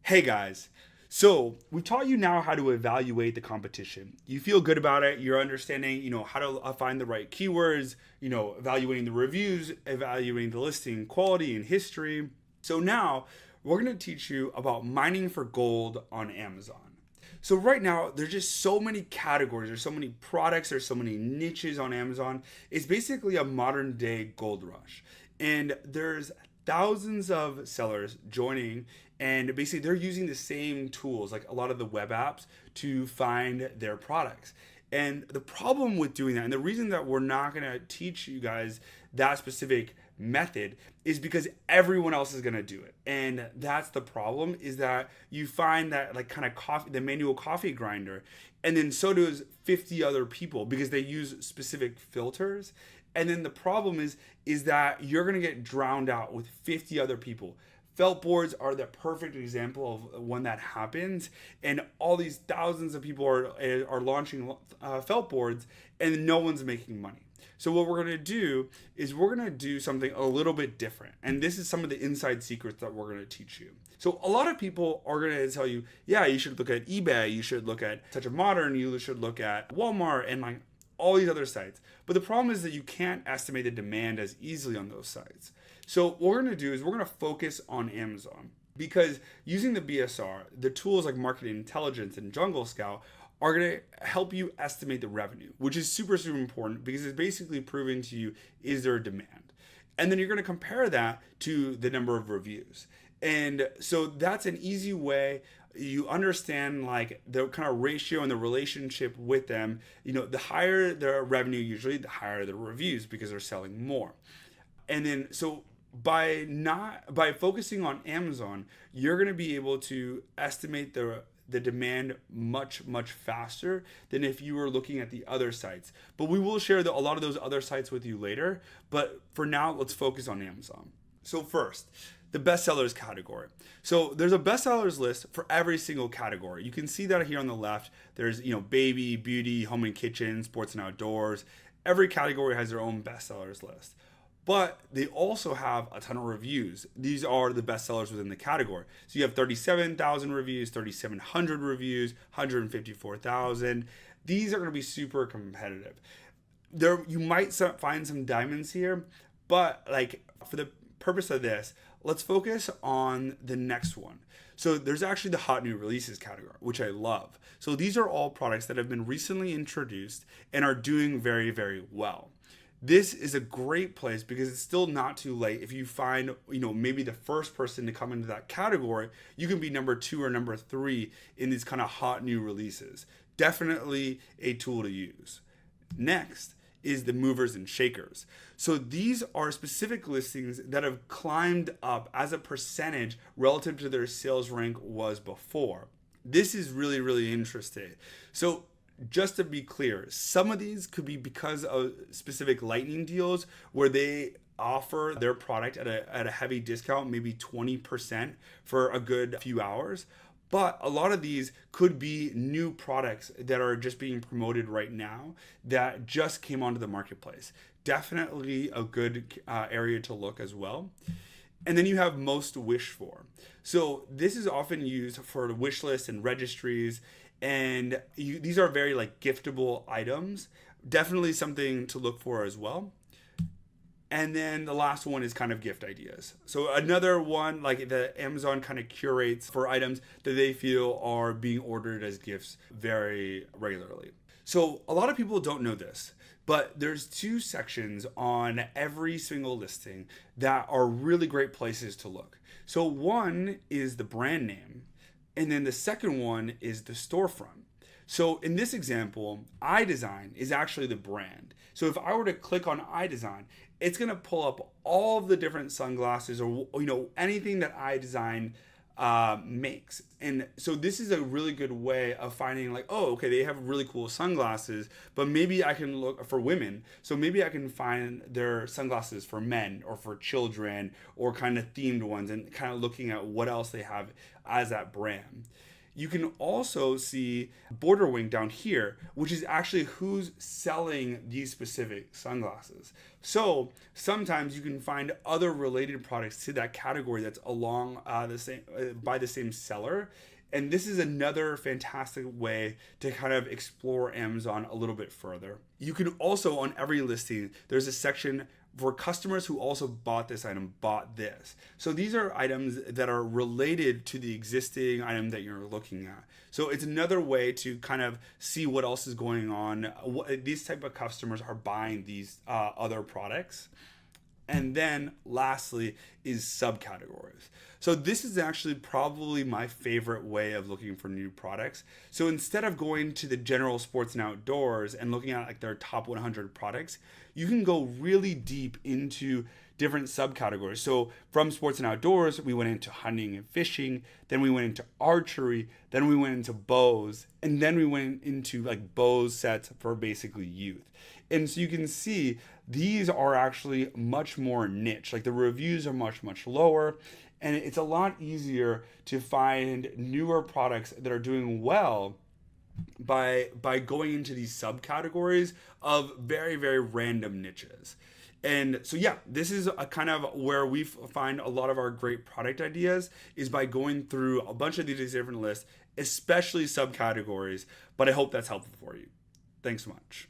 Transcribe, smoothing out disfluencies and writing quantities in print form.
Hey guys, so we've taught you now how to evaluate the competition. You feel good about it. You're understanding, how to find the right keywords, evaluating the reviews, evaluating the listing quality and history. So now we're going to teach you about mining for gold on Amazon. So right now, there's just so many categories, there's so many products, there's so many niches on Amazon. It's basically a modern day gold rush. And there's thousands of sellers joining, and basically they're using the same tools like a lot of the web apps to find their products. And the problem with doing that, and the reason that we're not going to teach you guys that specific method, is because everyone else is going to do it. And that's the problem, is that you find that like kind of coffee, the manual coffee grinder, and then so does 50 other people because they use specific filters. And then the problem is that you're going to get drowned out with 50 other people. Felt boards are the perfect example of when that happens, and all these thousands of people are launching felt boards, and no one's making money. So what we're going to do is we're going to do something a little bit different, and this is some of the inside secrets that we're going to teach you. So a lot of people are going to tell you, yeah, you should look at eBay, you should look at Touch of Modern, you should look at Walmart, and like all these other sites. But the problem is that you can't estimate the demand as easily on those sites. So what we're going to do is we're going to focus on Amazon, because using the BSR, the tools like Market Intelligence and Jungle Scout are going to help you estimate the revenue, which is super, super important because it's basically proving to you, is there a demand? And then you're going to compare that to the number of reviews. And so that's an easy way. You understand like the kind of ratio and the relationship with them. The higher the revenue, usually the higher the reviews because they're selling more. And then so by focusing on Amazon, you're going to be able to estimate the demand much faster than if you were looking at the other sites. But we will share a lot of those other sites with you later. But for now, let's focus on Amazon. So first, the bestsellers category. So there's a bestsellers list for every single category. You can see that here on the left. There's baby, beauty, home and kitchen, sports and outdoors. Every category has their own bestsellers list. But they also have a ton of reviews. These are the best sellers within the category. So you have 37,000 reviews, 3,700 reviews, 154,000. These are going to be super competitive. You might find some diamonds here, but like for the purpose of this, let's focus on the next one. So there's actually the hot new releases category, which I love. So these are all products that have been recently introduced and are doing very, very well. This is a great place because it's still not too late. If you find, maybe the first person to come into that category, you can be number 2 or number 3 in these kind of hot new releases. Definitely a tool to use. Next is the movers and shakers. So these are specific listings that have climbed up as a percentage relative to their sales rank was before. This is really, really interesting. So just to be clear, some of these could be because of specific lightning deals where they offer their product at a heavy discount, maybe 20% for a good few hours. But a lot of these could be new products that are just being promoted right now that just came onto the marketplace. Definitely a good area to look as well. And then you have most wished for. So this is often used for wish lists and registries. And these are very like giftable items. Definitely something to look for as well. And then the last one is kind of gift ideas. So another one, like the Amazon kind of curates for items that they feel are being ordered as gifts very regularly. So a lot of people don't know this, but there's 2 sections on every single listing that are really great places to look. So one is the brand name, and then the second one is the storefront. So in this example, iDesign is actually the brand. So if I were to click on iDesign, it's going to pull up all of the different sunglasses or anything that iDesign makes. And so this is a really good way of finding like, oh, okay, they have really cool sunglasses, but maybe I can look for women. So maybe I can find their sunglasses for men or for children or kind of themed ones, and kind of looking at what else they have as that brand. You can also see Border Wing down here, which is actually who's selling these specific sunglasses. So sometimes you can find other related products to that category that's along the same by the same seller. And this is another fantastic way to kind of explore Amazon a little bit further. You can also, on every listing, there's a section for customers who also bought this item, bought this. So these are items that are related to the existing item that you're looking at. So it's another way to kind of see what else is going on. These type of customers are buying these other products. And then lastly is subcategories. So this is actually probably my favorite way of looking for new products. So instead of going to the general sports and outdoors and looking at like their top 100 products, you can go really deep into different subcategories. So from sports and outdoors, we went into hunting and fishing, then we went into archery, then we went into bows, and then we went into like bows sets for basically youth. And so you can see these are actually much more niche. Like the reviews are much, much lower. And it's a lot easier to find newer products that are doing well by going into these subcategories of very, very random niches. And so yeah, this is a kind of where we find a lot of our great product ideas is by going through a bunch of these different lists, especially subcategories. But I hope that's helpful for you. Thanks so much.